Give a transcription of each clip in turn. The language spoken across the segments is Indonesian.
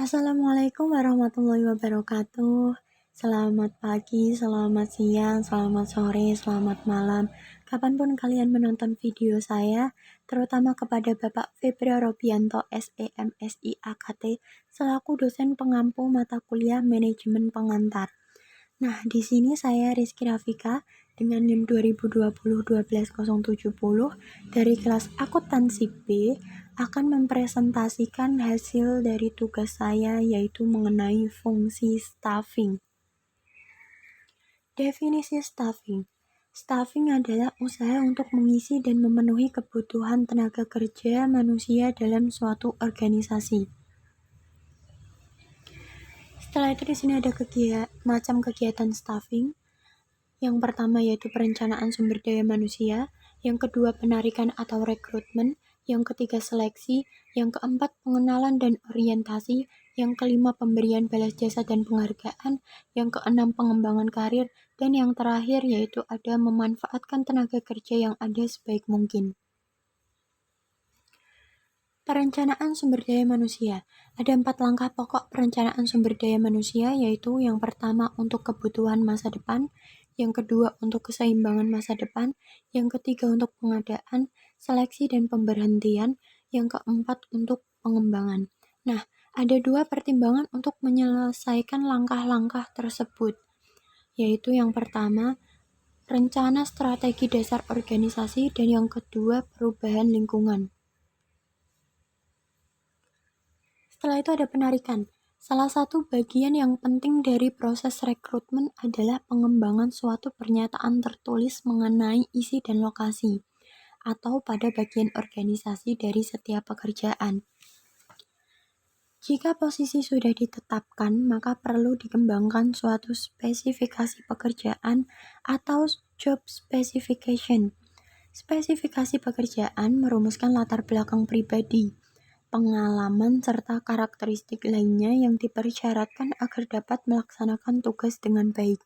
Assalamualaikum warahmatullahi wabarakatuh. Selamat pagi, selamat siang, selamat sore, selamat malam. Kapanpun kalian menonton video saya, terutama kepada Bapak Febri Robianto SEMSI AKT selaku dosen pengampu mata kuliah Manajemen Pengantar. Nah, di sini saya Rizky Rafika dengan NIM 2020-12070 dari kelas akuntansi B akan mempresentasikan hasil dari tugas saya, yaitu mengenai fungsi staffing. Definisi staffing. Staffing adalah usaha untuk mengisi dan memenuhi kebutuhan tenaga kerja manusia dalam suatu organisasi. Setelah itu di sini ada macam kegiatan staffing. Yang pertama yaitu perencanaan sumber daya manusia, yang kedua penarikan atau rekrutmen, yang ketiga seleksi, yang keempat pengenalan dan orientasi, yang kelima pemberian balas jasa dan penghargaan, yang keenam pengembangan karir, dan yang terakhir yaitu ada memanfaatkan tenaga kerja yang ada sebaik mungkin. Perencanaan sumber daya manusia. Ada 4 langkah pokok perencanaan sumber daya manusia, yaitu yang pertama untuk kebutuhan masa depan, yang kedua untuk keseimbangan masa depan, yang ketiga untuk pengadaan, seleksi dan pemberhentian, yang keempat untuk pengembangan. Nah, ada 2 pertimbangan untuk menyelesaikan langkah-langkah tersebut, yaitu yang pertama, rencana strategi dasar organisasi, dan yang kedua, perubahan lingkungan. Setelah itu ada penarikan. Salah satu bagian yang penting dari proses rekrutmen adalah pengembangan suatu pernyataan tertulis mengenai isi dan lokasi, atau pada bagian organisasi dari setiap pekerjaan. Jika posisi sudah ditetapkan, maka perlu dikembangkan suatu spesifikasi pekerjaan atau job specification. Spesifikasi pekerjaan merumuskan latar belakang pribadi, pengalaman, serta karakteristik lainnya yang dipersyaratkan agar dapat melaksanakan tugas dengan baik.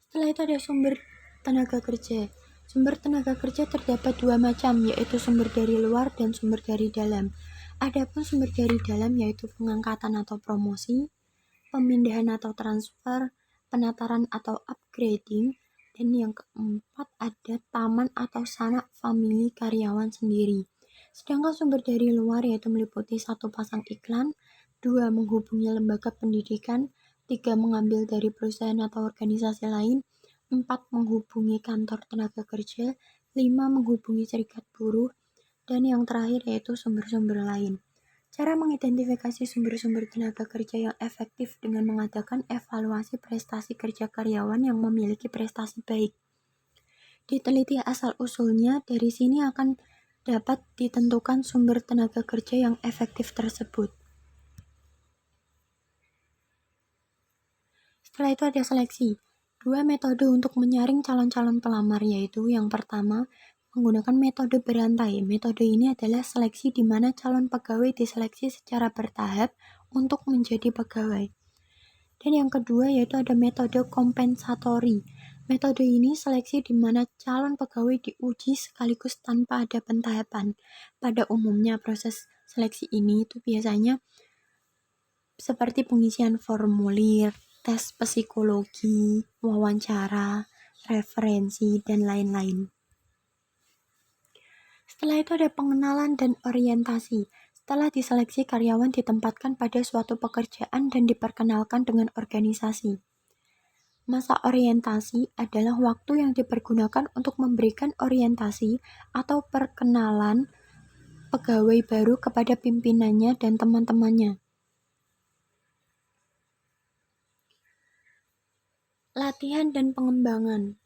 Setelah itu ada sumber tenaga kerja. Sumber tenaga kerja terdapat 2 macam, yaitu sumber dari luar dan sumber dari dalam. Adapun sumber dari dalam yaitu pengangkatan atau promosi, pemindahan atau transfer, penataran atau upgrading, dan yang keempat ada taman atau sanak famili karyawan sendiri. Sedangkan sumber dari luar yaitu meliputi 1 pasang iklan, 2 menghubungi lembaga pendidikan, 3 mengambil dari perusahaan atau organisasi lain, 4 menghubungi kantor tenaga kerja, 5 menghubungi serikat buruh, dan yang terakhir yaitu sumber-sumber lain. Cara mengidentifikasi sumber-sumber tenaga kerja yang efektif dengan mengadakan evaluasi prestasi kerja karyawan yang memiliki prestasi baik. Diteliti asal-usulnya, dari sini akan dapat ditentukan sumber tenaga kerja yang efektif tersebut. Setelah itu ada seleksi. 2 metode untuk menyaring calon-calon pelamar, yaitu yang pertama, menggunakan metode berantai. Metode ini adalah seleksi di mana calon pegawai diseleksi secara bertahap untuk menjadi pegawai. Dan yang kedua yaitu ada metode kompensatori. Metode ini seleksi di mana calon pegawai diuji sekaligus tanpa ada pentahapan. Pada umumnya proses seleksi ini itu biasanya seperti pengisian formulir, tes psikologi, wawancara, referensi, dan lain-lain. Setelah itu ada pengenalan dan orientasi. Setelah diseleksi, karyawan ditempatkan pada suatu pekerjaan dan diperkenalkan dengan organisasi. Masa orientasi adalah waktu yang dipergunakan untuk memberikan orientasi atau perkenalan pegawai baru kepada pimpinannya dan teman-temannya. Latihan dan pengembangan.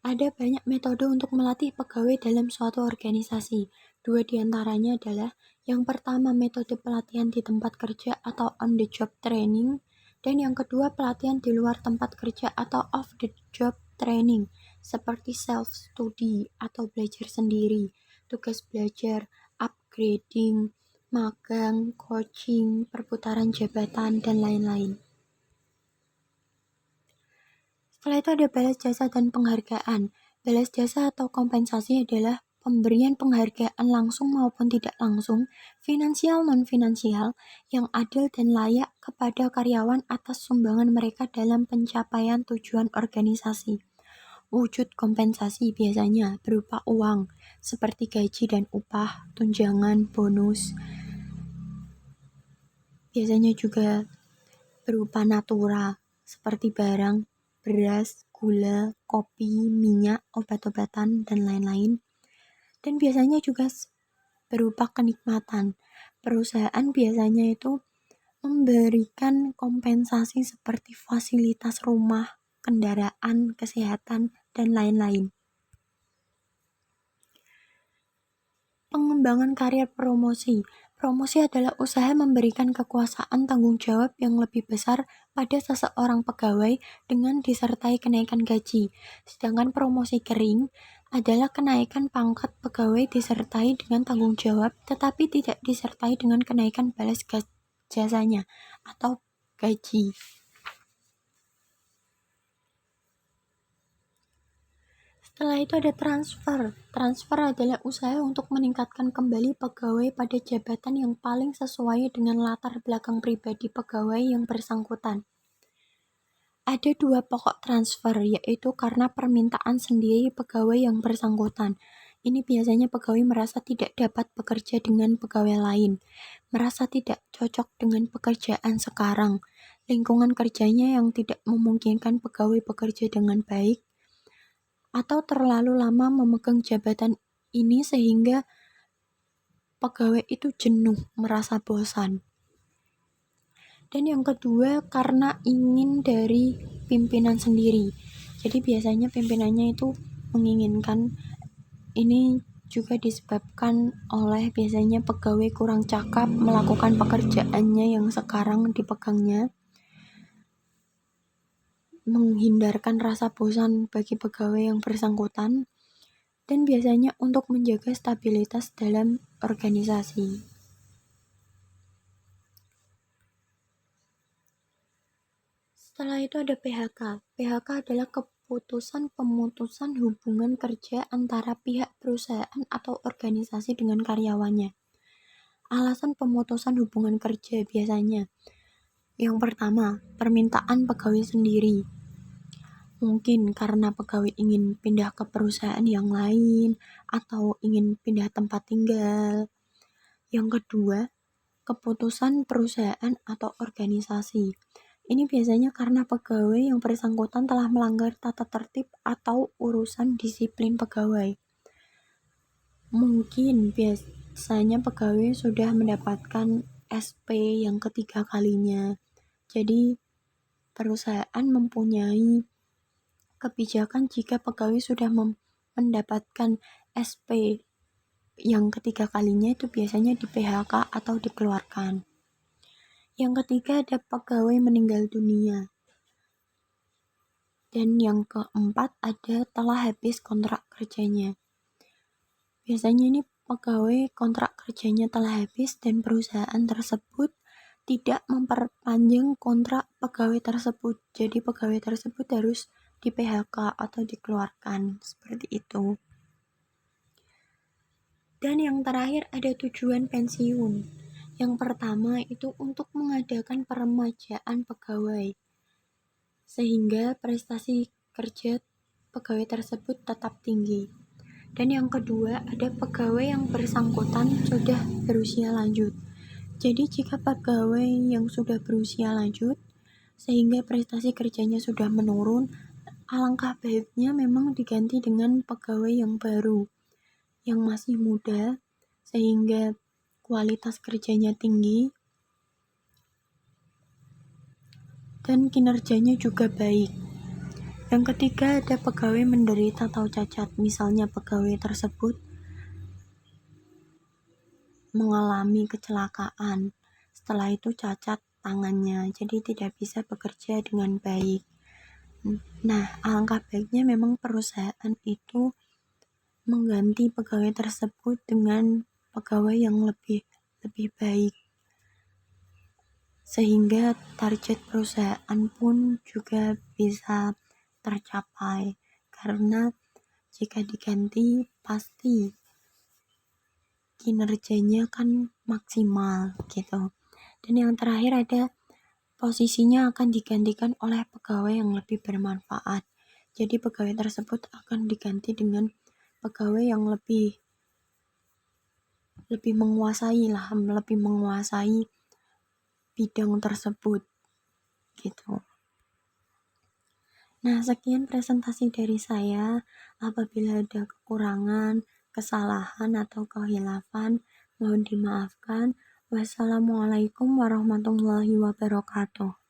Ada banyak metode untuk melatih pegawai dalam suatu organisasi. 2 diantaranya adalah yang pertama metode pelatihan di tempat kerja atau on the job training, dan yang kedua pelatihan di luar tempat kerja atau off the job training, seperti self study atau belajar sendiri, tugas belajar, upgrading, magang, coaching, perputaran jabatan, dan lain-lain. Setelah itu ada balas jasa dan penghargaan. Balas jasa atau kompensasi adalah pemberian penghargaan langsung maupun tidak langsung, finansial non-finansial, yang adil dan layak kepada karyawan atas sumbangan mereka dalam pencapaian tujuan organisasi. Wujud kompensasi biasanya berupa uang, seperti gaji dan upah, tunjangan, bonus. Biasanya juga berupa natura, seperti barang, beras, gula, kopi, minyak, obat-obatan, dan lain-lain. Dan biasanya juga berupa kenikmatan. Perusahaan biasanya itu memberikan kompensasi seperti fasilitas rumah, kendaraan, kesehatan, dan lain-lain. Pengembangan karir promosi. Promosi adalah usaha memberikan kekuasaan tanggung jawab yang lebih besar pada seseorang pegawai dengan disertai kenaikan gaji. Sedangkan promosi kering adalah kenaikan pangkat pegawai disertai dengan tanggung jawab tetapi tidak disertai dengan kenaikan balas jasanya atau gaji. Setelah itu ada transfer. Transfer adalah usaha untuk meningkatkan kembali pegawai pada jabatan yang paling sesuai dengan latar belakang pribadi pegawai yang bersangkutan. Ada dua pokok transfer, yaitu karena permintaan sendiri pegawai yang bersangkutan. Ini biasanya pegawai merasa tidak dapat bekerja dengan pegawai lain, merasa tidak cocok dengan pekerjaan sekarang, lingkungan kerjanya yang tidak memungkinkan pegawai bekerja dengan baik, atau terlalu lama memegang jabatan ini sehingga pegawai itu jenuh, merasa bosan. Dan yang kedua, karena ingin dari pimpinan sendiri. Jadi biasanya pimpinannya itu menginginkan. Ini juga disebabkan oleh biasanya pegawai kurang cakap melakukan pekerjaannya yang sekarang dipegangnya, menghindarkan rasa bosan bagi pegawai yang bersangkutan, dan biasanya untuk menjaga stabilitas dalam organisasi. Setelah itu ada PHK. PHK adalah keputusan pemutusan hubungan kerja antara pihak perusahaan atau organisasi dengan karyawannya. Alasan pemutusan hubungan kerja biasanya: yang pertama, permintaan pegawai sendiri. Mungkin karena pegawai ingin pindah ke perusahaan yang lain atau ingin pindah tempat tinggal. Yang kedua, keputusan perusahaan atau organisasi. Ini biasanya karena pegawai yang bersangkutan telah melanggar tata tertib atau urusan disiplin pegawai. Mungkin biasanya pegawai sudah mendapatkan SP yang ketiga kalinya. Jadi perusahaan mempunyai kebijakan jika pegawai sudah mendapatkan SP yang ketiga kalinya itu biasanya di PHK atau dikeluarkan. Yang ketiga ada pegawai meninggal dunia. Dan yang keempat ada telah habis kontrak kerjanya. Biasanya ini pegawai kontrak kerjanya telah habis dan perusahaan tersebut tidak memperpanjang kontrak pegawai tersebut. Jadi pegawai tersebut harus di PHK atau dikeluarkan, seperti itu. Dan yang terakhir ada tujuan pensiun. Yang pertama itu untuk mengadakan peremajaan pegawai, sehingga prestasi kerja pegawai tersebut tetap tinggi. Dan yang kedua, ada pegawai yang bersangkutan sudah berusia lanjut. Jadi jika pegawai yang sudah berusia lanjut, sehingga prestasi kerjanya sudah menurun, alangkah baiknya memang diganti dengan pegawai yang baru, yang masih muda, sehingga kualitas kerjanya tinggi, dan kinerjanya juga baik. Yang ketiga ada pegawai menderita atau cacat, misalnya pegawai tersebut mengalami kecelakaan, setelah itu cacat tangannya, jadi tidak bisa bekerja dengan baik. Nah, alangkah baiknya memang perusahaan itu mengganti pegawai tersebut dengan pegawai yang lebih baik, sehingga target perusahaan pun juga bisa tercapai. Karena jika diganti pasti kinerjanya kan maksimal gitu. Dan yang terakhir ada posisinya akan digantikan oleh pegawai yang lebih bermanfaat. Jadi pegawai tersebut akan diganti dengan pegawai yang lebih menguasai bidang tersebut gitu. Nah, sekian presentasi dari saya. Apabila ada kekurangan, kesalahan atau kehilafan, mohon dimaafkan. Wassalamualaikum warahmatullahi wabarakatuh.